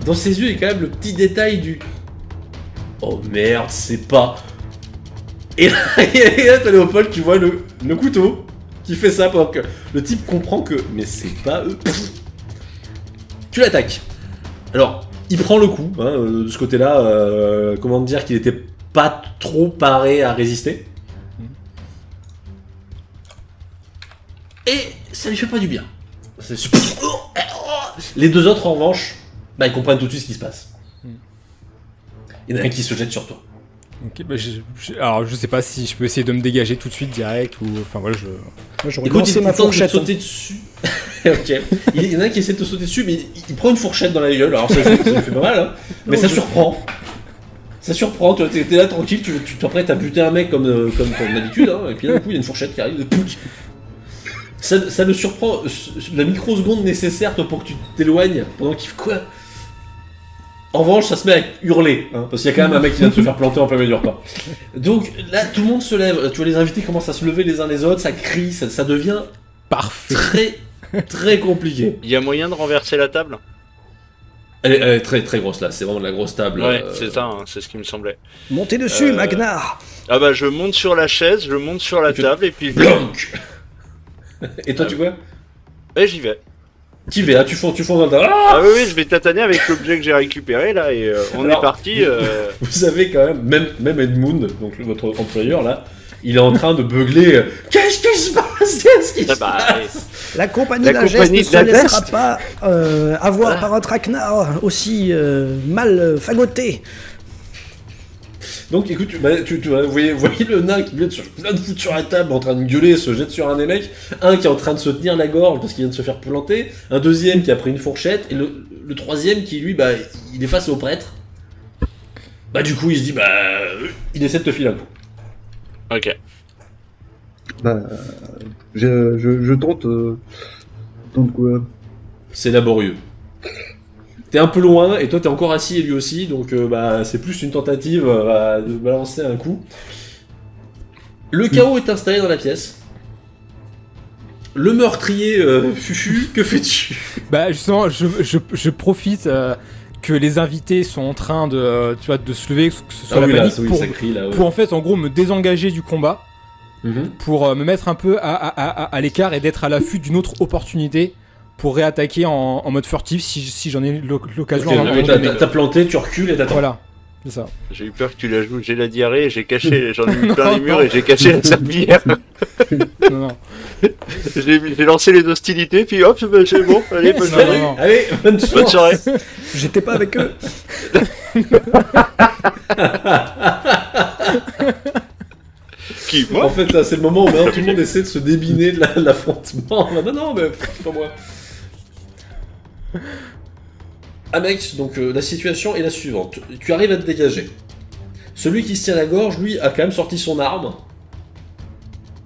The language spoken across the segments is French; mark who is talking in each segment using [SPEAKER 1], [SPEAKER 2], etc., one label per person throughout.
[SPEAKER 1] dans ses yeux, il y a quand même le petit détail du... Oh merde, c'est pas... Et là, t'as Léopold, tu vois le couteau qui fait ça pendant que le type comprend que... Mais c'est pas eux. Tu l'attaques. Alors, il prend le coup, hein, de ce côté-là, comment dire qu'il était pas trop paré à résister. Et ça lui fait pas du bien. Les deux autres, en revanche, bah, ils comprennent tout de suite ce qui se passe. Il y en a un qui se jette sur toi.
[SPEAKER 2] Ok, bah alors je sais pas si je peux essayer de me dégager tout de suite direct ou... Enfin voilà, je...
[SPEAKER 3] Moi, j'aurais
[SPEAKER 1] Écoute,
[SPEAKER 3] lancé
[SPEAKER 1] il
[SPEAKER 3] ma
[SPEAKER 1] tente de te
[SPEAKER 3] fourchette.
[SPEAKER 1] sauter dessus. Ok. Il y en a un qui essaie de te sauter dessus, mais il prend une fourchette dans la gueule. Alors ça lui fait pas mal, hein. Mais ça surprend. Ça surprend, t'es là tranquille, tu t'apprêtes à buter un mec comme d'habitude, hein, et puis d'un coup il y a une fourchette qui arrive, ça le surprend, la microseconde nécessaire toi, pour que tu t'éloignes pendant qu'il fait quoi. En revanche, ça se met à hurler, hein, parce qu'il y a quand même un mec qui vient de se faire planter en plein milieu du repas. Donc là, tout le monde se lève, tu vois les invités commencent à se lever les uns les autres, ça crie, ça devient
[SPEAKER 2] parfait.
[SPEAKER 1] très compliqué.
[SPEAKER 4] Il y a moyen de renverser la table?
[SPEAKER 1] Elle est très très grosse là, c'est vraiment de la grosse table.
[SPEAKER 4] Ouais, c'est ça, hein, c'est ce qui me semblait.
[SPEAKER 3] Montez dessus, Magnar.
[SPEAKER 4] Ah bah je monte sur la chaise, je monte sur la table et puis...
[SPEAKER 1] Blanc. Et toi tu vois?
[SPEAKER 4] Et j'y vais.
[SPEAKER 1] Tu vas, tu fonds dans ta...
[SPEAKER 4] Ah oui, je vais tataner avec l'objet que j'ai récupéré là et on est parti.
[SPEAKER 1] Vous savez quand même Edmund, donc votre employeur là, il est en train de beugler. Qu'est-ce qui se passe? Qu'est-ce qui se passe?
[SPEAKER 3] La compagnie de la Geste ne se laissera pas avoir par un traquenard aussi mal fagoté.
[SPEAKER 1] Donc écoute, vous voyez le nain qui vient de se foutre sur la table en train de gueuler, se jette sur un des mecs, un qui est en train de se tenir la gorge parce qu'il vient de se faire planter, un deuxième qui a pris une fourchette, et le troisième qui lui, bah, il est face au prêtre. Bah du coup il se dit, bah, il essaie de te filer un coup.
[SPEAKER 4] Ok.
[SPEAKER 5] Bah, je tente quoi?
[SPEAKER 1] C'est laborieux. T'es un peu loin et toi t'es encore assis et lui aussi, donc bah c'est plus une tentative de balancer un coup. Le chaos est installé dans la pièce. Le meurtrier Fufu, que fais-tu?
[SPEAKER 2] Bah justement, je profite que les invités sont en train de, tu vois, de se lever, que ce soit la panique, pour en fait en gros me désengager du combat, pour me mettre un peu à l'écart et d'être à l'affût d'une autre opportunité pour réattaquer en mode furtif si j'en ai l'occasion.
[SPEAKER 1] T'as planté, tu recules et t'attends.
[SPEAKER 2] Voilà, c'est ça.
[SPEAKER 4] J'ai eu peur que tu l'ajoutes, j'ai la diarrhée et j'ai caché, j'en ai mis plein les murs et j'ai caché la serpillière.
[SPEAKER 2] Non.
[SPEAKER 4] J'ai lancé les hostilités, puis hop, c'est bon, allez, bonne soirée.
[SPEAKER 1] Allez, bonne
[SPEAKER 4] soirée.
[SPEAKER 3] J'étais pas avec eux.
[SPEAKER 4] Qui, moi?
[SPEAKER 1] En fait, là, c'est le moment où maintenant, tout le monde essaie de se débiner de l'affrontement. Non, mais c'est pas moi. Amex, donc la situation est la suivante. Tu arrives à te dégager. Celui qui se tient la gorge, lui, a quand même sorti son arme.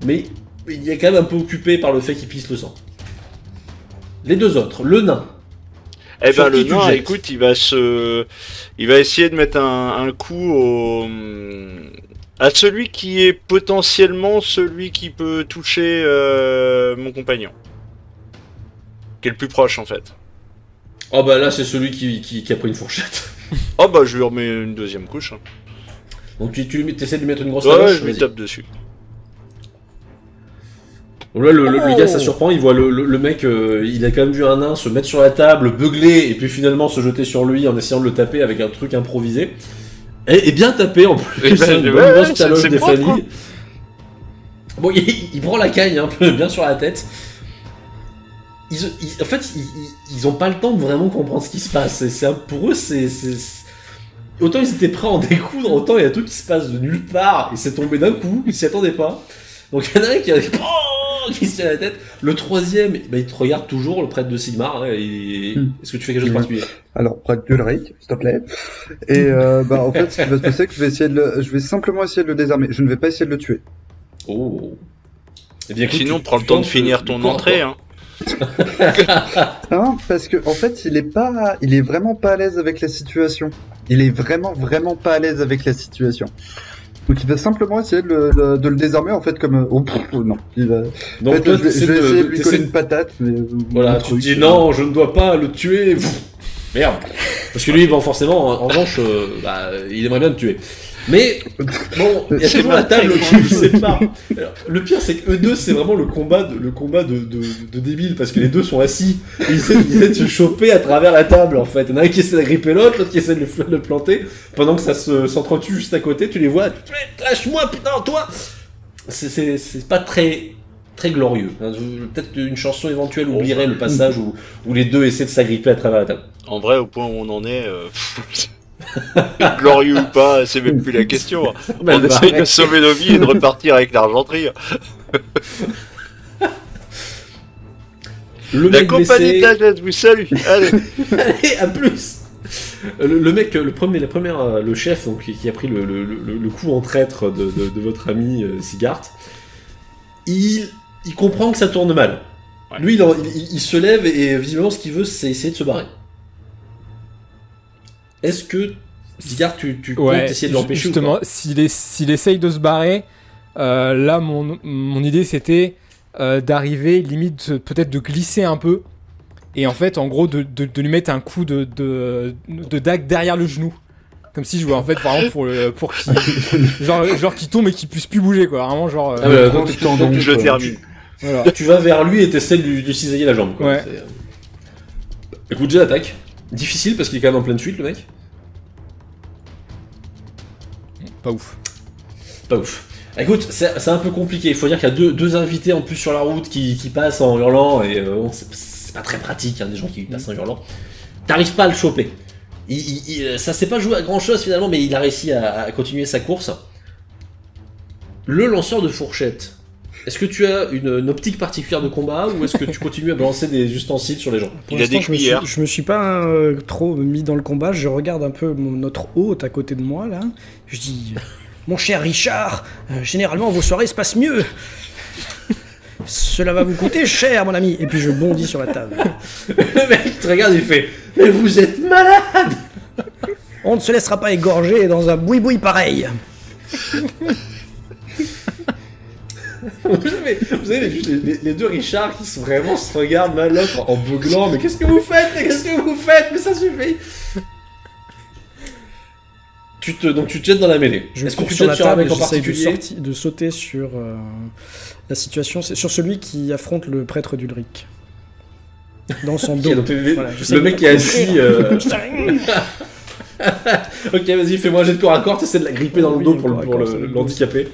[SPEAKER 1] Mais il est quand même un peu occupé par le fait qu'il pisse le sang. Les deux autres, le nain.
[SPEAKER 4] Eh ben le nain, écoute, il va essayer de mettre un coup à celui qui est potentiellement celui qui peut toucher mon compagnon. Qui est le plus proche en fait.
[SPEAKER 1] Oh bah là c'est celui qui a pris une fourchette.
[SPEAKER 4] Oh bah je lui remets une deuxième couche. Hein.
[SPEAKER 1] Donc tu essaies de lui mettre une grosse
[SPEAKER 4] ouais, je lui tape dessus.
[SPEAKER 1] Donc là le gars ça surprend, il voit le mec, il a quand même vu un nain se mettre sur la table, beugler et puis finalement se jeter sur lui en essayant de le taper avec un truc improvisé. Et bien tapé en plus, c'est une bonne grosse taloche des familles. Bon il prend la cagne un peu bien sur la tête. En fait, ils ont pas le temps de vraiment comprendre ce qui se passe. Pour eux, autant ils étaient prêts à en découdre, autant il y a tout qui se passe de nulle part et c'est tombé d'un coup, ils s'y attendaient pas. Donc il y en a un qui se tient la tête. Le troisième, bah, il te regarde toujours, le prêtre de Sigmar. Hein, est-ce que tu fais quelque chose de particulier?
[SPEAKER 5] Alors, prêtre d'Ulrich, s'il te plaît. Et bah en fait, ce qui va se passer, c'est que je vais simplement essayer de le désarmer. Je ne vais pas essayer de le tuer.
[SPEAKER 1] Oh. Eh bien, écoute,
[SPEAKER 4] sinon, prends le temps de finir ton entrée. Hein.
[SPEAKER 5] Non, parce que en fait, il est vraiment pas à l'aise avec la situation. Il est vraiment pas à l'aise avec la situation. Donc il va simplement essayer de le désarmer en fait comme non. Il va...
[SPEAKER 1] Donc
[SPEAKER 5] en fait,
[SPEAKER 1] toi,
[SPEAKER 5] je vais essayer de lui coller une patate. Mais
[SPEAKER 1] voilà, tu dis non, je ne dois pas le tuer. Merde. Parce que lui, bon, forcément, en revanche, il aimerait bien te tuer. Mais bon, il y a toujours la table qui vous sépare. Alors, le pire, c'est que eux deux, c'est vraiment le combat de débiles, parce que les deux sont assis. Ils essaient de se choper à travers la table, en fait. Il y en a un qui essaie d'aggripper l'autre qui essaie de le planter. Pendant que ça s'entretue juste à côté, tu les vois. Lâche-moi, putain, toi. C'est pas très glorieux. Peut-être une chanson éventuelle oublierait le passage où les deux essaient de s'agripper à travers la table.
[SPEAKER 4] En vrai, au point où on en est, glorieux ou pas, c'est même plus la question. On essaye de sauver nos vies et de repartir avec l'argenterie. La compagnie de la Jette vous salue. Allez,
[SPEAKER 1] à plus. Le mec, le chef donc, qui a pris le coup en traître de votre ami Sigart, il comprend que ça tourne mal. Ouais. Lui, il se lève et visiblement ce qu'il veut, c'est essayer de se barrer. Est-ce que, Sigart, tu comptes essayer de l'empêcher
[SPEAKER 2] justement, s'il essaye de se barrer, là, mon idée, c'était d'arriver, limite, peut-être de glisser un peu, et en fait, en gros, de lui mettre un coup de dague derrière le genou. Comme si je vois, en fait, vraiment, pour qu'il... genre qu'il tombe et qu'il puisse plus bouger, quoi. Vraiment, genre...
[SPEAKER 4] je termine.
[SPEAKER 1] Voilà. Tu vas vers lui et t'essaies de lui cisailler la jambe, quoi.
[SPEAKER 2] Ouais.
[SPEAKER 1] Écoute, j'ai l'attaque. Difficile parce qu'il est quand même en pleine fuite, le mec.
[SPEAKER 2] Pas ouf.
[SPEAKER 1] Pas ouf. Écoute, c'est un peu compliqué. Il faut dire qu'il y a deux invités en plus sur la route qui passent en hurlant et c'est pas très pratique, hein, des gens qui passent en hurlant. T'arrives pas à le choper. Ça s'est pas joué à grand chose finalement, mais il a réussi à continuer sa course. Le lanceur de fourchette. Est-ce que tu as une optique particulière de combat ou est-ce que tu continues à balancer des ustensiles sur les gens?
[SPEAKER 3] Il a des cuillères. Je me suis pas trop mis dans le combat, je regarde un peu notre hôte à côté de moi là. Je dis, mon cher Richard, généralement vos soirées se passent mieux. Cela va vous coûter cher mon ami. Et puis je bondis sur la table.
[SPEAKER 1] Le mec te regarde, il fait, mais vous êtes malade.
[SPEAKER 3] On ne se laissera pas égorger dans un boui-boui pareil.
[SPEAKER 1] Vous savez, les deux Richard qui se regardent l'un l'autre en beuglant. Mais qu'est-ce que vous faites? Mais ça suffit. Donc tu te jettes dans la mêlée.
[SPEAKER 3] Est-ce que tu te jettes sur un mec en particulier? De sauter sur la situation, c'est sur celui qui affronte le prêtre d'Ulrich. Dans son dos.
[SPEAKER 1] Voilà, le mec qui est assis. Ok, vas-y, fais-moi un jet de corps à corps, t'essaies de la gripper dans le dos pour l'handicaper.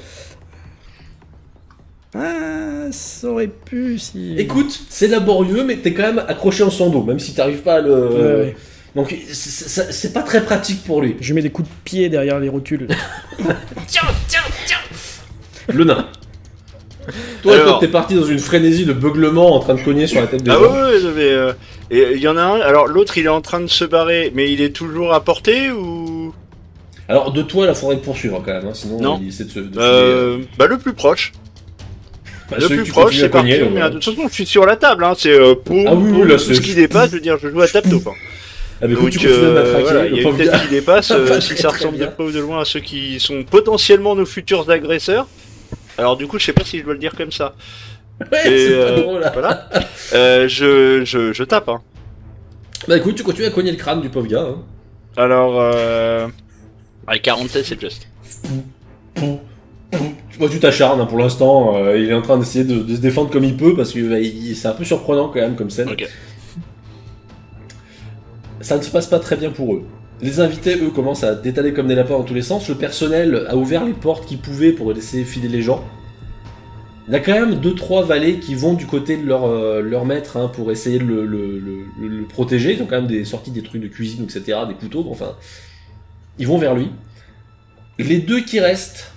[SPEAKER 3] Ah, ça aurait pu si...
[SPEAKER 1] Écoute, c'est laborieux, mais t'es quand même accroché en son dos, même si t'arrives pas à le...
[SPEAKER 3] Ouais.
[SPEAKER 1] Donc, c'est pas très pratique pour lui.
[SPEAKER 3] Je mets des coups de pied derrière les rotules.
[SPEAKER 1] Tiens. Le nain. Toi, t'es parti dans une frénésie de beuglement en train de cogner sur la tête des gens.
[SPEAKER 4] Ah ouais, j'avais... Et il y en a un, alors l'autre il est en train de se barrer, mais il est toujours à portée ou...
[SPEAKER 1] Alors de toi, il faudrait te poursuivre quand même, hein, sinon
[SPEAKER 4] non.
[SPEAKER 1] Il essaie de se...
[SPEAKER 4] le plus proche. Le plus proche, c'est parti, mais de toute façon, je suis sur la table, hein, c'est tout ce qui dépasse, je veux dire, je joue à table-top. Hein.
[SPEAKER 1] Ah, donc, tu continues à m'attraquer,
[SPEAKER 4] voilà, il y a une tête qui dépasse, si ça ressemble de près ou de loin à ceux qui sont potentiellement nos futurs agresseurs. Alors du coup, je sais pas si je dois le dire comme ça.
[SPEAKER 1] Ouais, c'est pas drôle, là.
[SPEAKER 4] Voilà. Je tape, hein.
[SPEAKER 1] Bah écoute, tu continues à cogner le crâne du pauvre gars, hein.
[SPEAKER 4] Alors, avec 47, c'est juste.
[SPEAKER 1] Moi, tu t'acharnes, hein, pour l'instant, il est en train d'essayer de se défendre comme il peut, parce que c'est un peu surprenant quand même comme scène.
[SPEAKER 4] Okay.
[SPEAKER 1] Ça ne se passe pas très bien pour eux. Les invités, eux, commencent à détaler comme des lapins dans tous les sens. Le personnel a ouvert les portes qu'ils pouvaient pour laisser filer les gens. Il y a quand même 2-3 valets qui vont du côté de leur maître, hein, pour essayer de le protéger. Ils ont quand même sorti des trucs de cuisine, etc., des couteaux, bon, enfin... Ils vont vers lui. Les deux qui restent...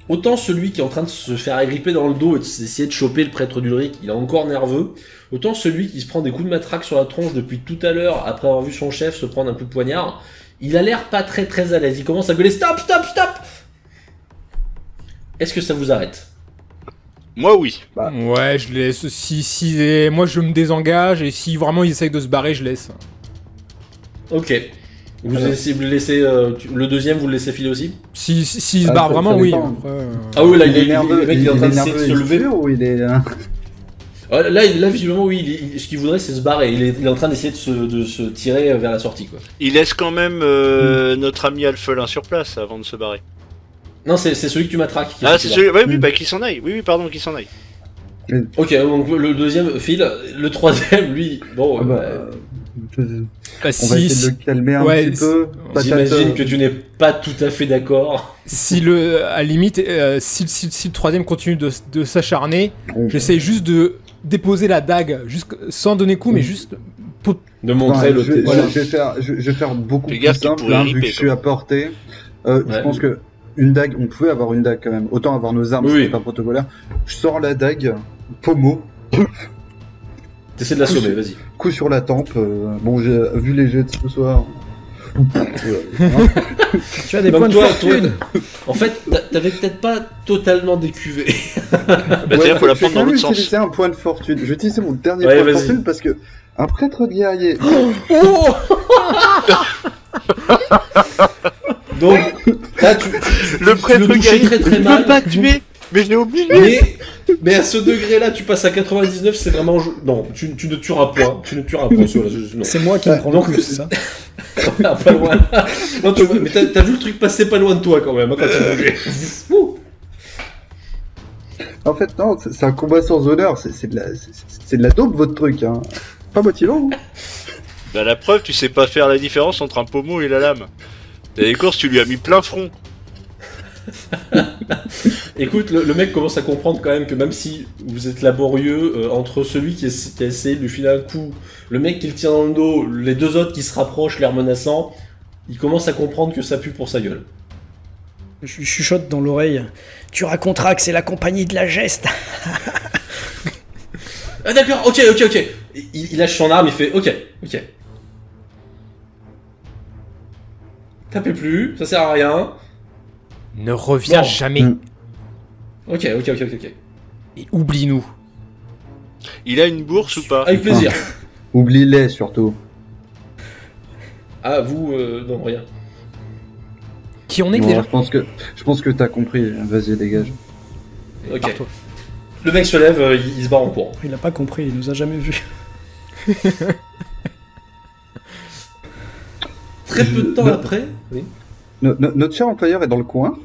[SPEAKER 1] Autant celui qui est en train de se faire agripper dans le dos et d'essayer de choper le prêtre d'Ulrich, il est encore nerveux. Autant celui qui se prend des coups de matraque sur la tronche depuis tout à l'heure, après avoir vu son chef se prendre un coup de poignard, il a l'air pas très à l'aise. Il commence à gueuler « Stop ! Est-ce que ça vous arrête?
[SPEAKER 4] Moi, oui.
[SPEAKER 2] Ouais, je laisse. Si moi, je me désengage, et si vraiment il essaye de se barrer, je laisse.
[SPEAKER 1] Ok. Vous laissez le deuxième, vous le laissez filer aussi?
[SPEAKER 2] S'il se barre vraiment, oui.
[SPEAKER 1] Ah oui, là, il est nerveux, le mec il est en train d'essayer de se lever.
[SPEAKER 5] Ou il est...
[SPEAKER 1] Là, visiblement, oui, ce qu'il voudrait, c'est se barrer. Il est en train d'essayer de se tirer vers la sortie, quoi.
[SPEAKER 4] Il laisse quand même notre ami Alphelin sur place avant de se barrer.
[SPEAKER 1] Non, c'est celui que tu matraques.
[SPEAKER 4] Ah, c'est celui... Oui, bah, qu'il s'en aille. Oui, pardon, qu'il s'en aille.
[SPEAKER 1] Ok, donc le deuxième file. Le troisième, lui, bon...
[SPEAKER 5] on va essayer de le calmer un petit peu.
[SPEAKER 1] J'imagine que tu n'es pas tout à fait d'accord.
[SPEAKER 2] Si à la limite, si le troisième continue de s'acharner, j'essaie juste de déposer la dague, sans donner coup, mais juste
[SPEAKER 1] de montrer le.
[SPEAKER 5] Je vais faire beaucoup plus simple, vu que je suis à portée. Je pense que une dague, on pouvait avoir une dague quand même. Autant avoir nos armes, c'est pas protocolaire. Je sors la dague, pommeau.
[SPEAKER 1] T'essaies de l'assommer, vas-y.
[SPEAKER 5] Coup sur la tempe. Bon, j'ai vu les jets de ce soir.
[SPEAKER 3] Tu as des points de fortune.
[SPEAKER 1] En fait, t'avais peut-être pas totalement décuvé.
[SPEAKER 4] Bah, faut la prendre dans l'autre sens.
[SPEAKER 5] Je vais utiliser un point de fortune. Je vais utiliser mon dernier point de fortune parce que un prêtre guerrier.
[SPEAKER 1] Donc, là,
[SPEAKER 4] le prêtre guerrier
[SPEAKER 1] très très mal.
[SPEAKER 4] Pas tuer. Mais je l'ai oublié.
[SPEAKER 1] Mais à ce degré-là, tu passes à 99, c'est vraiment... Non, tu ne tueras point. Tu ne tueras point.
[SPEAKER 3] C'est moi qui me prends le coup, c'est ça.
[SPEAKER 1] Pas loin. Non, mais t'as vu le truc passer pas loin de toi quand même, hein, quand t'as bougé.
[SPEAKER 5] En fait, non, c'est un combat sans honneur. C'est de la dope, votre truc. Hein. Pas motivant. Hein.
[SPEAKER 4] Bah, la preuve, tu sais pas faire la différence entre un pommeau et la lame. T'as des courses, tu lui as mis plein front.
[SPEAKER 1] Écoute, le mec commence à comprendre quand même que même si vous êtes laborieux, entre celui qui a essayé de lui filer un coup, le mec qui le tient dans le dos, les deux autres qui se rapprochent, l'air menaçant, il commence à comprendre que ça pue pour sa gueule.
[SPEAKER 3] Je lui chuchote dans l'oreille. Tu raconteras que c'est la compagnie de la geste.
[SPEAKER 1] Ah d'accord, ok. Il lâche son arme, il fait ok. Tapez plus, ça sert à rien.
[SPEAKER 2] Ne reviens jamais.
[SPEAKER 1] Ok.
[SPEAKER 2] Et oublie-nous.
[SPEAKER 4] Il a une bourse ou pas?
[SPEAKER 1] Avec plaisir.
[SPEAKER 5] Oublie-les surtout.
[SPEAKER 1] Ah, vous, non, rien.
[SPEAKER 2] Qui on est
[SPEAKER 5] bon,
[SPEAKER 2] déjà?
[SPEAKER 5] Je pense que t'as compris. Vas-y, dégage.
[SPEAKER 1] Ok. Le mec se lève, il se barre en courant.
[SPEAKER 3] Il a pas compris, il nous a jamais vus.
[SPEAKER 1] Très peu de temps après... Oui.
[SPEAKER 5] Notre cher employeur est dans le coin.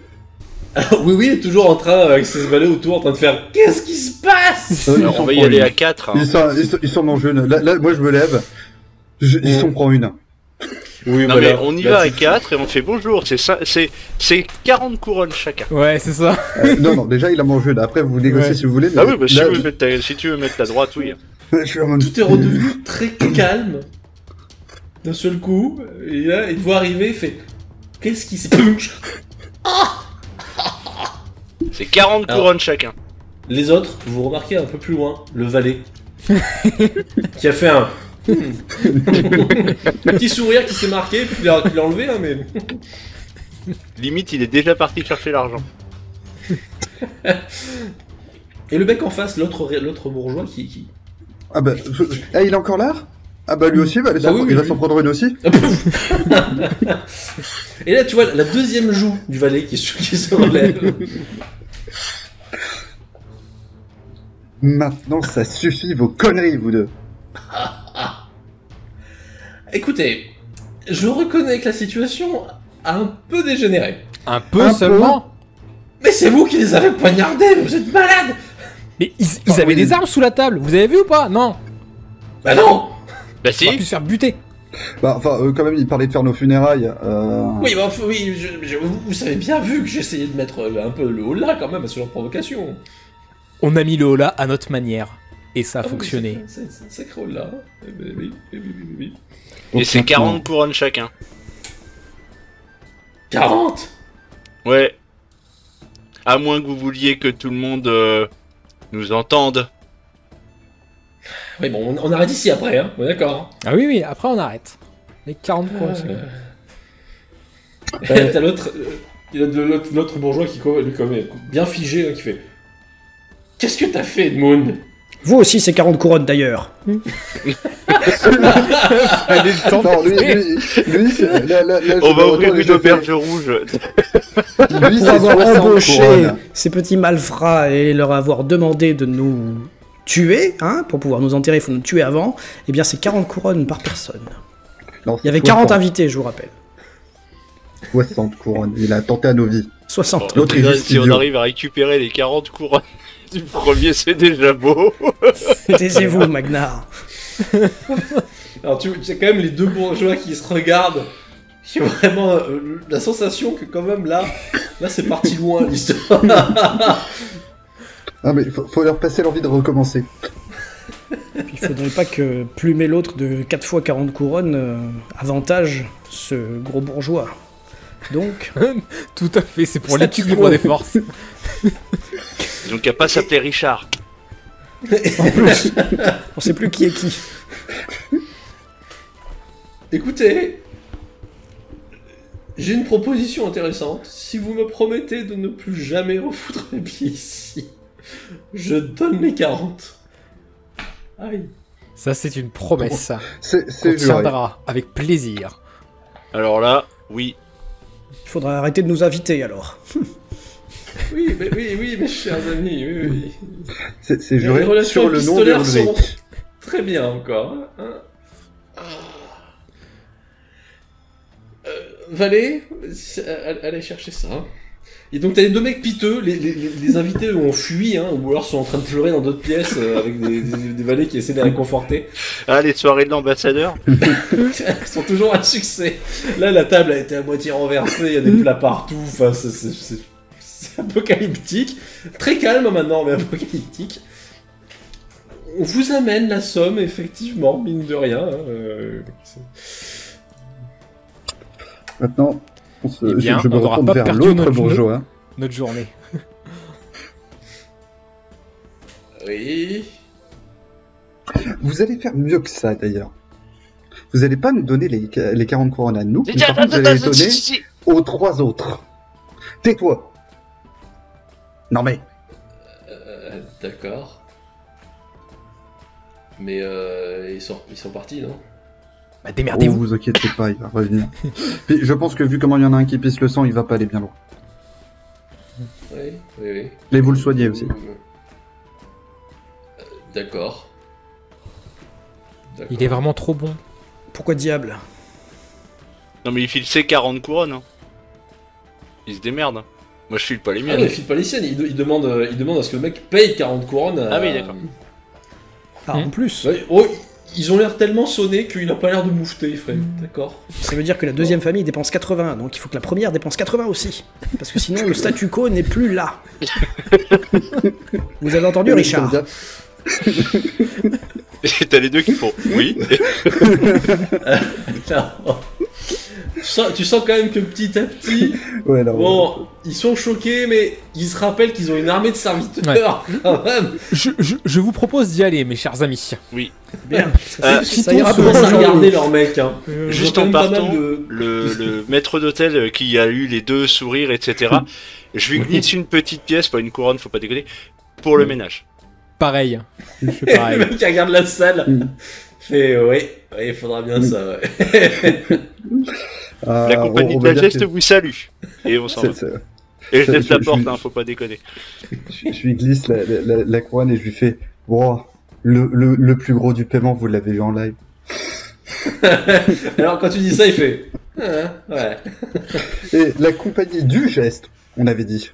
[SPEAKER 1] Oui, il est toujours en train, avec ses valets autour, en train de faire « Qu'est-ce qui se passe ?»
[SPEAKER 4] Alors, on va y aller à 4. Hein.
[SPEAKER 5] Ils sont en jeu. Là, moi, je me lève. Ils s'en prend une.
[SPEAKER 1] Oui,
[SPEAKER 4] non, mais on y va à 4 et on fait bonjour. C'est 40 couronnes chacun.
[SPEAKER 2] Ouais, c'est ça.
[SPEAKER 5] Non, déjà, il a mangé. Là. Après, vous négociez si vous voulez.
[SPEAKER 4] Mais ah oui, bah, si tu veux mettre ta droite, oui.
[SPEAKER 1] Tout est redevenu très calme. D'un seul coup. Et là, il te voit arriver, il fait « Qu'est-ce qui se passe ?»
[SPEAKER 4] C'est 40 couronnes chacun.
[SPEAKER 1] Les autres, vous remarquez un peu plus loin, le valet. Qui a fait un petit sourire qui s'est marqué, puis il l'a enlevé, hein, mais...
[SPEAKER 4] Limite, il est déjà parti chercher l'argent.
[SPEAKER 1] Et le mec en face, l'autre bourgeois qui...
[SPEAKER 5] Ah bah, il est encore là? Ah bah lui aussi, il va s'en prendre une aussi.
[SPEAKER 1] Et là tu vois la deuxième joue du valet qui se relève.
[SPEAKER 5] Maintenant ça suffit vos conneries vous deux.
[SPEAKER 1] Écoutez, je reconnais que la situation a un peu dégénéré.
[SPEAKER 2] Un peu seulement.
[SPEAKER 1] Mais c'est vous qui les avez poignardés, vous êtes malades.
[SPEAKER 2] Mais ils avaient des armes sous la table, vous avez vu ou pas? Non.
[SPEAKER 1] Bah non.
[SPEAKER 4] Bah si.
[SPEAKER 2] On aurait pu se faire buter.
[SPEAKER 5] Bah enfin, quand même, il parlait de faire nos funérailles.
[SPEAKER 1] Oui, bah oui, vous avez bien vu que j'essayais de mettre un peu le holà quand même à ce genre de provocation.
[SPEAKER 2] On a mis le holà à notre manière. Et ça a fonctionné.
[SPEAKER 1] Oui, c'est un sacré holà. Oui.
[SPEAKER 4] Et c'est 40 couronnes chacun.
[SPEAKER 1] 40 ?
[SPEAKER 4] Ouais. À moins que vous vouliez que tout le monde nous entende.
[SPEAKER 1] Oui, bon, on arrête ici après, hein, on est d'accord.
[SPEAKER 2] Ah oui, après on arrête. Les 40 points.
[SPEAKER 1] T'as l'autre bourgeois qui est bien figé, hein, qui fait « Qu'est-ce que t'as fait, Edmund ?»
[SPEAKER 3] Vous aussi, c'est 40 couronnes d'ailleurs.
[SPEAKER 2] Allez, le temps.
[SPEAKER 5] Non, lui,
[SPEAKER 4] on va ouvrir une auberge rouge.
[SPEAKER 3] Lui, pour avoir embauché ces petits malfrats et leur avoir demandé de nous tuer, hein, pour pouvoir nous enterrer, il faut nous tuer avant, eh bien c'est 40 couronnes par personne.
[SPEAKER 5] Non,
[SPEAKER 3] il y avait 40 invités, je vous rappelle.
[SPEAKER 5] 60 couronnes, il a tenté à nos vies.
[SPEAKER 3] 60.
[SPEAKER 4] L'autre, si on arrive à récupérer les 40 couronnes du premier, c'est déjà beau.
[SPEAKER 3] Taisez-vous, Magnar.
[SPEAKER 1] Alors tu as quand même les deux bourgeois qui se regardent, qui ont vraiment la sensation que quand même là c'est parti loin l'histoire.
[SPEAKER 5] Ah mais faut leur passer l'envie de recommencer.
[SPEAKER 3] Il faudrait pas que plumer l'autre de 4 fois 40 couronnes avantage ce gros bourgeois. Donc...
[SPEAKER 2] Tout à fait, c'est pour l'équilibre des forces.
[SPEAKER 4] Donc il a pas s'appeler Richard.
[SPEAKER 3] En plus, on sait plus qui est qui.
[SPEAKER 1] Écoutez, j'ai une proposition intéressante. Si vous me promettez de ne plus jamais refoutre les pieds ici, je donne les 40. Aïe.
[SPEAKER 2] Ça, c'est une promesse, ça.
[SPEAKER 5] C'est
[SPEAKER 2] tiendra avec plaisir.
[SPEAKER 4] Alors là, oui.
[SPEAKER 3] Il faudra arrêter de nous inviter, alors.
[SPEAKER 1] Oui, mes chers amis, oui.
[SPEAKER 5] C'est juré sur le nom de Ulrich.
[SPEAKER 1] Très bien encore. Hein. Valet, allez chercher ça. Et donc t'as les deux mecs piteux, les invités ont fui, hein, ou alors sont en train de pleurer dans d'autres pièces avec des valets qui essaient de les réconforter.
[SPEAKER 4] Ah, les soirées de l'ambassadeur
[SPEAKER 1] sont toujours un succès. Là, la table a été à moitié renversée, il y a des plats partout, enfin, c'est apocalyptique. Très calme maintenant, mais apocalyptique. On vous amène la somme, effectivement, mine de rien.
[SPEAKER 5] Maintenant,
[SPEAKER 2] eh bien,
[SPEAKER 5] je me retourne vers l'autre bourgeois.
[SPEAKER 2] Notre journée.
[SPEAKER 1] Oui.
[SPEAKER 5] Vous allez faire mieux que ça, d'ailleurs. Vous n'allez pas nous donner les 40 couronnes à nous, mais par contre, vous allez les donner aux 3 autres. Tais-toi. Non mais...
[SPEAKER 1] D'accord. Mais ils sont partis, non?
[SPEAKER 2] Bah démerdez-vous.
[SPEAKER 5] Oh, vous inquiétez pas, il va revenir. Puis, je pense que vu comment il y en a un qui pisse le sang, il va pas aller bien loin.
[SPEAKER 1] Oui.
[SPEAKER 5] Et vous le soignez aussi.
[SPEAKER 1] D'accord.
[SPEAKER 2] Il est vraiment trop bon.
[SPEAKER 3] Pourquoi diable?
[SPEAKER 4] Non mais il file ses 40 couronnes. Hein. Il se démerde. Hein. Moi je file pas les miennes.
[SPEAKER 1] Ah, il file pas les siennes, il demande à ce que le mec paye 40 couronnes.
[SPEAKER 4] Ah oui, d'accord.
[SPEAKER 3] Ah, en plus.
[SPEAKER 1] Ouais, oh, ils ont l'air tellement sonnés qu'il a pas l'air de moufter, frère. D'accord.
[SPEAKER 3] Ça veut dire que la deuxième famille dépense 80, donc il faut que la première dépense 80 aussi. Parce que sinon, le statu quo n'est plus là. Vous avez entendu, Richard?
[SPEAKER 4] Et t'as les deux qui font oui.
[SPEAKER 1] Tu sens quand même que petit à petit,
[SPEAKER 5] ouais, non,
[SPEAKER 1] bon, ils sont choqués, mais ils se rappellent qu'ils ont une armée de serviteurs, quand même.
[SPEAKER 2] Je vous propose d'y aller, mes chers amis.
[SPEAKER 4] Oui.
[SPEAKER 3] Bien.
[SPEAKER 1] Ça ira pour ça regarder leur mec. Hein.
[SPEAKER 4] Juste en partant, le maître d'hôtel qui a eu les deux sourires, etc. Je lui glisse une petite pièce, pas une couronne, faut pas déconner, pour le ménage.
[SPEAKER 2] Pareil. Je fais pareil.
[SPEAKER 1] Le mec qui regarde la salle fait oui, il faudra bien ça. Ouais.
[SPEAKER 4] La compagnie de la geste vous salue. Et on s'en va. Et je laisse la porte, hein, faut pas déconner.
[SPEAKER 5] Je lui glisse la couronne et je lui fais wow, le plus gros du paiement, vous l'avez vu en live.
[SPEAKER 1] Alors quand tu dis ça, il fait ouais.
[SPEAKER 5] Et la compagnie du geste, on avait dit.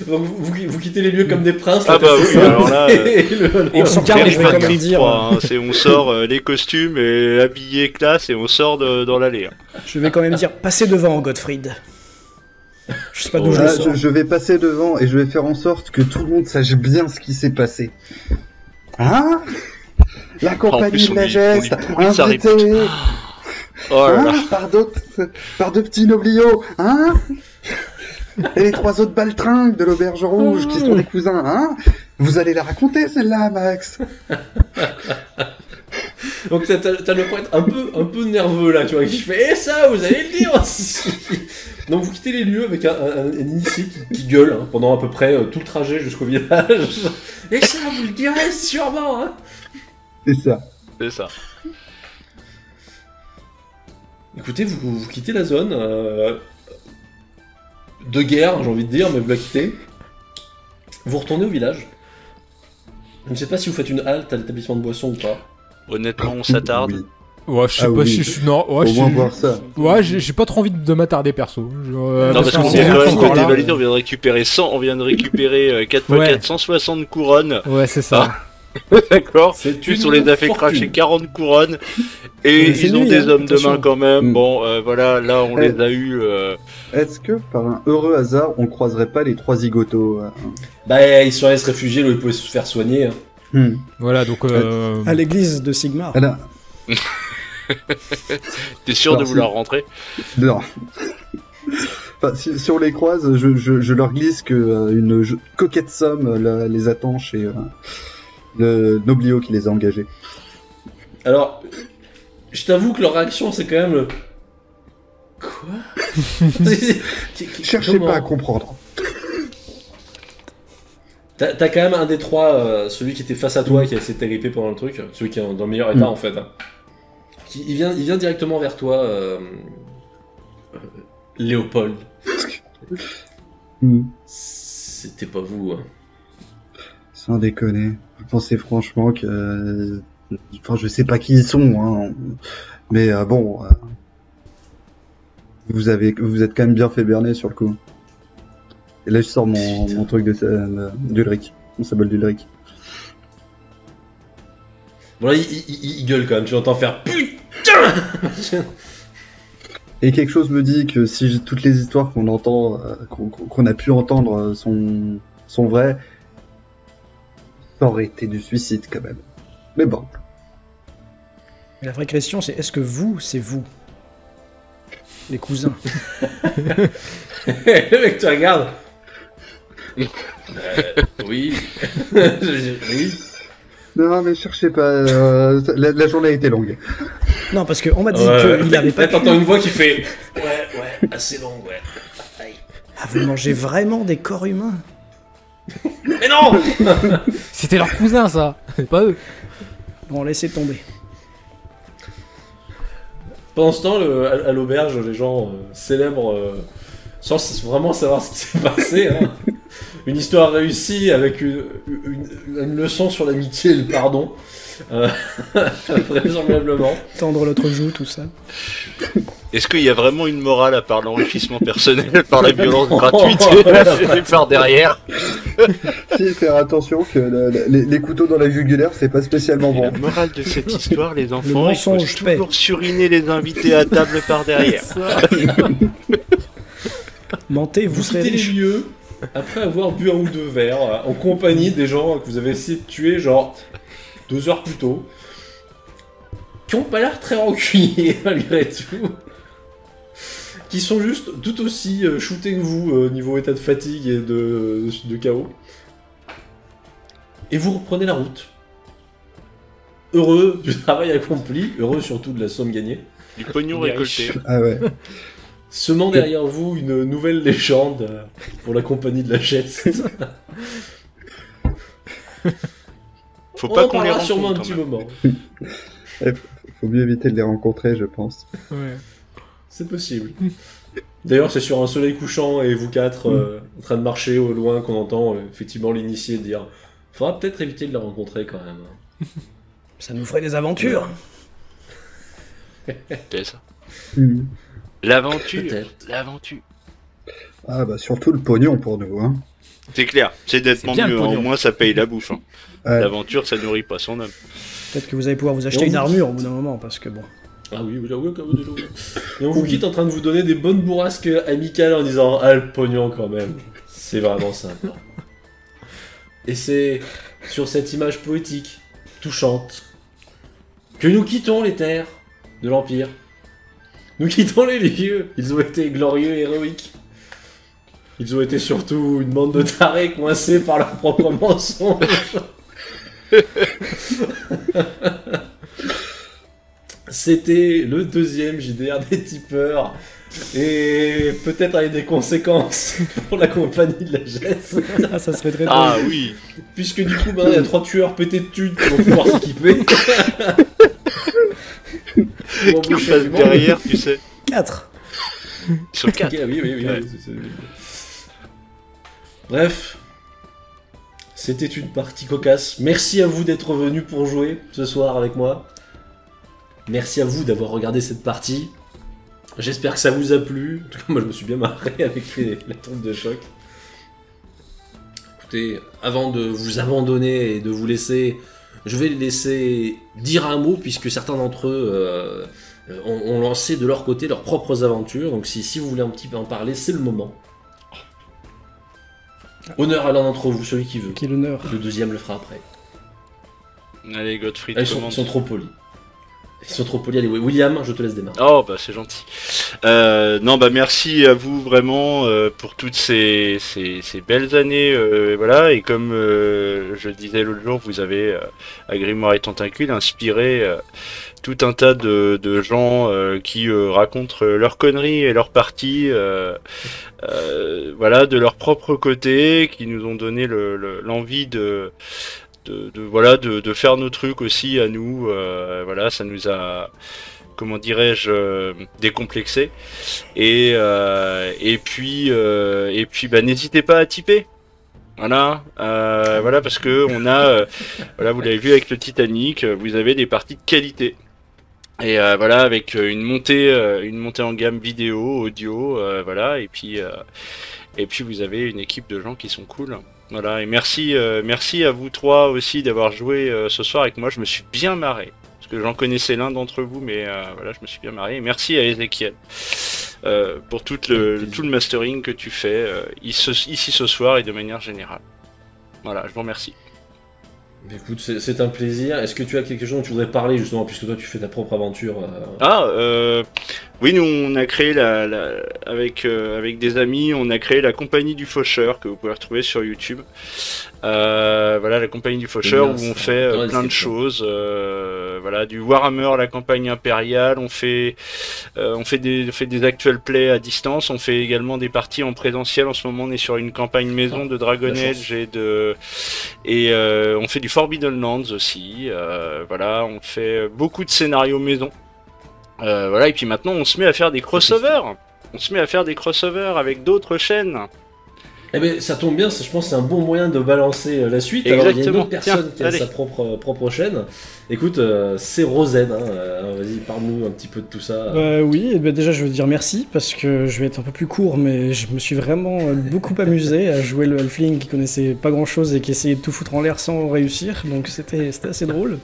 [SPEAKER 1] Donc vous quittez les lieux comme des princes.
[SPEAKER 4] Ah bah oui, alors là,
[SPEAKER 3] on s'en calme, je vais quand même dire.
[SPEAKER 4] On sort les costumes et habillés classe et on sort dans l'allée. Hein.
[SPEAKER 3] Je vais quand même dire, passez devant, Gottfried. Je sais pas d'où je le sors.
[SPEAKER 5] Je vais passer devant et je vais faire en sorte que tout le monde sache bien ce qui s'est passé. Hein? La compagnie de la geste, invitée.
[SPEAKER 4] Oh là là.
[SPEAKER 5] Par deux petits nobliaux, hein? Et les 3 autres baltringues de l'auberge rouge qui sont des cousins, hein? Vous allez la raconter celle-là, Max.
[SPEAKER 1] Donc t'as le poète un peu nerveux là, tu vois, qui fait ça, vous allez le dire aussi. Donc vous quittez les lieux avec un initié qui gueule hein, pendant à peu près tout le trajet jusqu'au village. Et ça, vous le direz sûrement, hein?
[SPEAKER 5] C'est ça.
[SPEAKER 1] Écoutez, vous quittez la zone de guerre, j'ai envie de dire, mais vous la quittez. Vous retournez au village. Je ne sais pas si vous faites une halte à l'établissement de boissons ou pas.
[SPEAKER 4] Honnêtement, on s'attarde.
[SPEAKER 5] Oui.
[SPEAKER 2] Ouais, je sais pas si je suis. Non, ouais,
[SPEAKER 5] Au moins voir ça.
[SPEAKER 2] Ouais, j'ai pas trop envie de m'attardé perso.
[SPEAKER 4] Non, parce qu'on vient de on vient de récupérer 100, on vient de récupérer 4 x 4, 160 couronnes.
[SPEAKER 2] Ouais, c'est ça.
[SPEAKER 4] D'accord. Plus on les a fait cracher 40 couronnes. Et ils ont des hommes de main quand même. Bon, voilà, là on les a eu.
[SPEAKER 5] Est-ce que par un heureux hasard, on croiserait pas les 3 zigotos
[SPEAKER 1] Bah, ils sont allés se réfugier là où ils pouvaient se faire soigner.
[SPEAKER 2] Voilà, donc.
[SPEAKER 3] À l'église de Sigmar.
[SPEAKER 5] Alors...
[SPEAKER 4] T'es sûr de vouloir rentrer?
[SPEAKER 5] Non. Enfin, si on les croise, je leur glisse que une coquette somme les attend chez le noblio qui les a engagés.
[SPEAKER 1] Alors, je t'avoue que leur réaction, c'est quand même le... Quoi?
[SPEAKER 5] Cherchez pas à comprendre.
[SPEAKER 1] T'as quand même un des trois, celui qui était face à toi et qui a essayé de t'agripper pendant le truc, celui qui est dans le meilleur état en fait. Hein. Il vient directement vers toi, Léopold. C'était pas vous. Hein.
[SPEAKER 5] Sans déconner. Vous pensez franchement que... Enfin, je sais pas qui ils sont, hein. Mais bon... Vous êtes quand même bien fait berner sur le coup. Et là, je sors mon truc d'Ulric. Mon symbole d'Ulric.
[SPEAKER 1] Bon là, il gueule quand même, tu l'entends faire PUTAIN.
[SPEAKER 5] Et quelque chose me dit que si toutes les histoires qu'on entend, qu'on a pu entendre sont vraies, ça aurait été du suicide quand même. Mais bon.
[SPEAKER 3] La vraie question, c'est est-ce que vous, c'est vous? Les cousins.
[SPEAKER 1] Le mec te regarde. Oui. Oui.
[SPEAKER 5] Non, mais cherchez pas. La journée a été longue.
[SPEAKER 3] Non, parce qu'on m'a dit qu'il avait pas.
[SPEAKER 1] Là, t'entends une voix qui fait. Ouais, assez longue, ouais. Aïe.
[SPEAKER 3] Ah, vous mangez vraiment des corps humains?
[SPEAKER 1] Mais non.
[SPEAKER 2] C'était leur cousin, ça. C'est pas eux.
[SPEAKER 3] Bon, laissez tomber.
[SPEAKER 1] Pendant ce temps, à l'auberge, les gens célèbrent, sans vraiment savoir ce qui s'est passé, hein. Une histoire réussie avec une leçon sur l'amitié et le pardon, vraisemblablement.
[SPEAKER 3] Tendre l'autre joue, tout ça.
[SPEAKER 4] Est-ce qu'il y a vraiment une morale à part l'enrichissement personnel, par la violence gratuite et par derrière?
[SPEAKER 5] Si, faire attention que les couteaux dans la jugulaire, c'est pas spécialement bon.
[SPEAKER 4] La morale de cette histoire, les enfants, il faut toujours suriner les invités à table par derrière.
[SPEAKER 3] Mentez, vous serez
[SPEAKER 1] quittez les lieux après avoir bu un ou deux verres en compagnie des gens que vous avez essayé de tuer genre 2 heures plus tôt, qui ont pas l'air très rancuniers malgré tout, qui sont juste tout aussi shootés que vous niveau état de fatigue et de chaos. Et vous reprenez la route. Heureux du travail accompli, heureux surtout de la somme gagnée.
[SPEAKER 4] Du pognon récolté.
[SPEAKER 5] Ah ouais.
[SPEAKER 1] Semant derrière vous une nouvelle légende pour la compagnie de la geste.
[SPEAKER 4] Faut pas qu'on les
[SPEAKER 1] rencontre sûrement un
[SPEAKER 4] quand
[SPEAKER 1] petit
[SPEAKER 4] même.
[SPEAKER 1] moment.
[SPEAKER 5] Faut mieux éviter de les rencontrer, je pense.
[SPEAKER 2] Ouais.
[SPEAKER 1] C'est possible. D'ailleurs, c'est sur un soleil couchant et vous quatre en train de marcher au loin qu'on entend effectivement l'initié dire « Faudra peut-être éviter de les rencontrer quand même. »
[SPEAKER 3] Ça nous ferait des aventures.
[SPEAKER 4] C'est ça. L'aventure.
[SPEAKER 5] Ah bah surtout le pognon pour nous, hein.
[SPEAKER 4] C'est clair, c'est nettement mieux, hein. Au moins ça paye la bouffe. Hein.
[SPEAKER 5] Ouais.
[SPEAKER 4] L'aventure, ça nourrit pas son homme.
[SPEAKER 3] Peut-être que vous allez pouvoir vous acheter une armure au bout d'un moment, parce que bon...
[SPEAKER 1] Ah oui, j'avoue quand même. Et on vous quitte en train de vous donner des bonnes bourrasques amicales en disant « Ah, le pognon quand même, c'est vraiment sympa. » Et c'est sur cette image poétique, touchante, que nous quittons les terres de l'Empire. Nous quittons les lieux. Ils ont été glorieux et héroïques. Ils ont été surtout une bande de tarés coincés par leurs propres mensonges. C'était le 2e JDR des tipeurs. Et peut-être avec des conséquences pour la compagnie de la geste.
[SPEAKER 3] Ah, ça serait très drôle.
[SPEAKER 4] Ah oui.
[SPEAKER 1] Puisque du coup, il y a 3 tueurs pétés de thunes qui vont pouvoir s'équiper.
[SPEAKER 4] Qui passe derrière, tu sais.
[SPEAKER 3] 4.
[SPEAKER 4] Ils sont 4.
[SPEAKER 1] Okay, oui.
[SPEAKER 4] Ouais.
[SPEAKER 1] Bref. c'était une partie cocasse. Merci à vous d'être venus pour jouer ce soir avec moi. Merci à vous d'avoir regardé cette partie. J'espère que ça vous a plu. En tout cas, moi, je me suis bien marré avec la tombe de choc. Écoutez, avant de vous abandonner et de vous laisser, je vais les laisser dire un mot, puisque certains d'entre eux ont lancé de leur côté leurs propres aventures. Donc si vous voulez un petit peu en parler, c'est le moment. Honneur à l'un d'entre vous, celui qui veut.
[SPEAKER 3] Quel honneur.
[SPEAKER 1] Le deuxième le fera après.
[SPEAKER 4] Allez, Godfrey,
[SPEAKER 1] ils sont trop polis. Ils sont trop polis. Allez, William, je te laisse démarrer.
[SPEAKER 4] Oh, bah c'est gentil. Non, bah merci à vous vraiment pour toutes ces belles années. Voilà, et comme je le disais l'autre jour, vous avez, à Grimoire et Tentacule, inspiré tout un tas de gens qui racontent leurs conneries et leurs parties. Voilà, de leur propre côté, qui nous ont donné l'envie de faire nos trucs aussi à nous. Voilà, ça nous a, comment dirais-je, décomplexé. Et puis bah, n'hésitez pas à typer. Voilà, voilà, parce que on a, voilà, vous l'avez vu avec le Titanic, vous avez des parties de qualité. Et voilà, avec une montée en gamme vidéo, audio, voilà, et puis vous avez une équipe de gens qui sont cool. Voilà, et merci à vous trois aussi d'avoir joué ce soir avec moi. Je me suis bien marré, parce que j'en connaissais l'un d'entre vous, mais voilà, je me suis bien marré. Et merci à Ezekiel pour tout le mastering que tu fais ici ce soir et de manière générale. Voilà, je vous remercie.
[SPEAKER 1] Écoute, c'est un plaisir. Est-ce que tu as quelque chose dont tu voudrais parler, justement, puisque toi tu fais ta propre aventure
[SPEAKER 4] Oui, nous on a créé avec des amis, on a créé la compagnie du Faucheur, que vous pouvez retrouver sur YouTube. Voilà, la compagnie du Faucheur, où on fait plein de choses. Voilà, du Warhammer, la campagne impériale, on fait des actual plays à distance, on fait également des parties en présentiel. En ce moment, on est sur une campagne maison de Dragon Age et on fait du Forbidden Lands aussi. Voilà, on fait beaucoup de scénarios maison. Voilà, et puis maintenant, on se met à faire des crossovers. On se met à faire des crossovers avec d'autres chaînes.
[SPEAKER 1] Eh ben, ça tombe bien, je pense que c'est un bon moyen de balancer la suite.
[SPEAKER 4] Exactement.
[SPEAKER 1] Alors, il y a une autre personne qui a sa propre chaîne. Écoute, c'est Rosen, vas-y, parle-nous un petit peu de tout ça.
[SPEAKER 3] Oui, déjà je veux dire merci, parce que je vais être un peu plus court, mais je me suis vraiment beaucoup amusé à jouer le halfling qui connaissait pas grand-chose et qui essayait de tout foutre en l'air sans réussir, donc c'était assez drôle.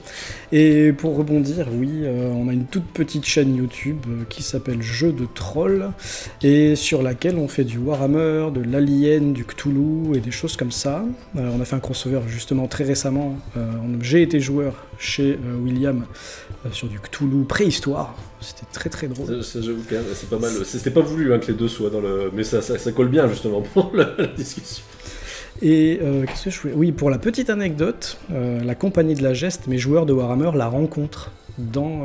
[SPEAKER 3] Et pour rebondir, oui, on a une toute petite chaîne YouTube qui s'appelle Jeux de Troll, et sur laquelle on fait du Warhammer, de l'Alien, du Cthulhu et des choses comme ça. On a fait un crossover justement très récemment. J'ai été joueur chez William sur du Cthulhu préhistoire. C'était très très drôle.
[SPEAKER 1] J'avoue quand même, c'est pas mal. C'était pas voulu que les deux soient dans le... Mais ça colle bien justement pour la discussion.
[SPEAKER 3] Et qu'est-ce que je voulais... Oui, pour la petite anecdote, la compagnie de la Geste, mes joueurs de Warhammer la rencontrent dans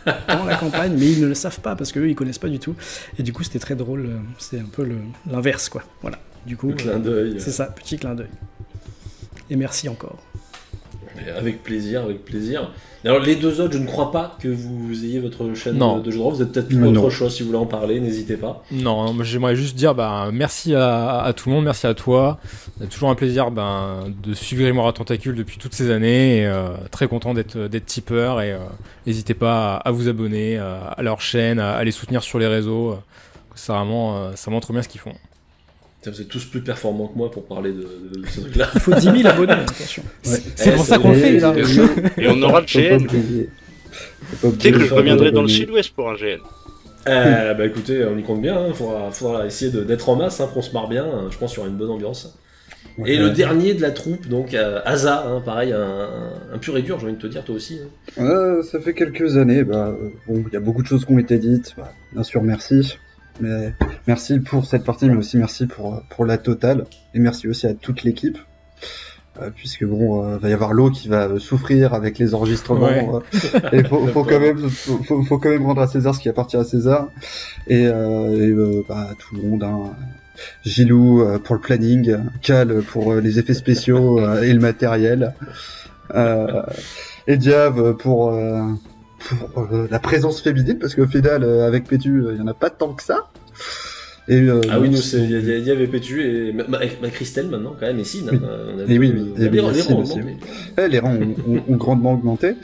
[SPEAKER 3] la campagne, mais ils ne le savent pas parce qu'eux ils connaissent pas du tout. Et du coup c'était très drôle, c'est un peu l'inverse quoi. Voilà. Du coup,
[SPEAKER 1] clin d'œil.
[SPEAKER 3] C'est ça, petit clin d'œil. Et merci encore.
[SPEAKER 1] Avec plaisir, avec plaisir. Alors les deux autres, je ne crois pas que vous ayez votre chaîne de jeux de rôle. Vous êtes peut-être autre chose si vous voulez en parler, n'hésitez pas.
[SPEAKER 2] Non, j'aimerais juste dire merci à tout le monde, merci à toi. C'est toujours un plaisir de suivre Grimoire à Tentacule depuis toutes ces années. Et, très content d'être tipeur et n'hésitez pas à vous abonner à leur chaîne, à les soutenir sur les réseaux. Ça montre bien ce qu'ils font.
[SPEAKER 1] Vous êtes tous plus performants que moi pour parler de ce truc-là.
[SPEAKER 3] Il faut 10 000 abonnés, attention.
[SPEAKER 2] Ouais. C'est pour ça qu'on le fait, là.
[SPEAKER 4] Et on aura le GN. Tu sais que je reviendrai dans le sud-ouest pour un GN.
[SPEAKER 1] Écoutez, on y compte bien. Il faudra essayer d'être en masse, qu'on se marre bien. Je pense qu'il y aura une bonne ambiance. Ouais, et le dernier de la troupe, donc Asa, pareil, un pur et dur, j'ai envie de te dire, toi aussi.
[SPEAKER 5] Ça fait quelques années. Il y a beaucoup de choses qui ont été dites. Bien sûr, merci. Mais merci pour cette partie, mais aussi merci pour la totale, et merci aussi à toute l'équipe, puisque va y avoir l'eau qui va souffrir avec les enregistrements, et faut quand même rendre à César ce qui appartient à César, et tout le monde, Gilou pour le planning, Cal pour les effets spéciaux et le matériel, et Diav pour la présence féminine, parce qu'au final, avec Pétu, il n'y en a pas tant que ça. Et,
[SPEAKER 1] ah oui, nous, il y avait Pétu et ma Christelle maintenant, quand même, et Sine.
[SPEAKER 5] Oui. Les rangs aussi. Les rangs ont grandement augmenté.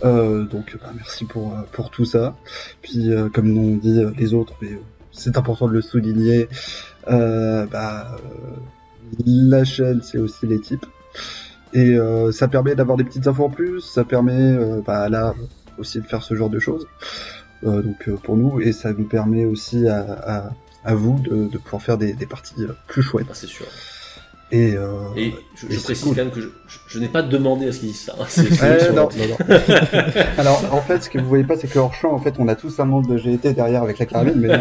[SPEAKER 5] Donc merci pour tout ça. Puis comme l'ont dit les autres, mais c'est important de le souligner, la chaîne c'est aussi les types. Et ça permet d'avoir des petites infos en plus, ça permet là aussi de faire ce genre de choses. Donc pour nous, et ça nous permet aussi à vous de pouvoir faire des parties plus chouettes.
[SPEAKER 1] Ah, c'est sûr.
[SPEAKER 5] Et
[SPEAKER 1] je précise cool. Quand même que je n'ai pas demandé à ce qu'ils disent ça.
[SPEAKER 5] Non. Alors en fait, ce que vous voyez pas, c'est que hors champ, en fait, on a tous un membre de GT derrière avec la carabine. Mais...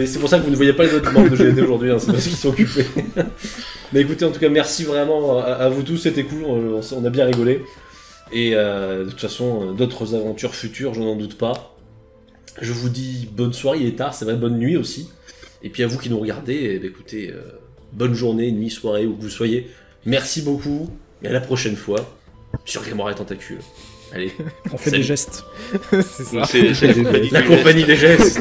[SPEAKER 1] c'est pour ça que vous ne voyez pas les autres membres de GT aujourd'hui, c'est parce qu'ils sont occupés. Mais écoutez, en tout cas, merci vraiment à vous tous, c'était cool, on a bien rigolé. Et de toute façon, d'autres aventures futures, je n'en doute pas. Je vous dis bonne soirée, il est tard, c'est vrai, bonne nuit aussi. Et puis à vous qui nous regardez, écoutez, bonne journée, nuit, soirée, où que vous soyez. Merci beaucoup, et à la prochaine fois sur Grimoire et Tentacules. Allez,
[SPEAKER 3] on fait des gestes.
[SPEAKER 2] C'est ça.
[SPEAKER 1] La compagnie des gestes.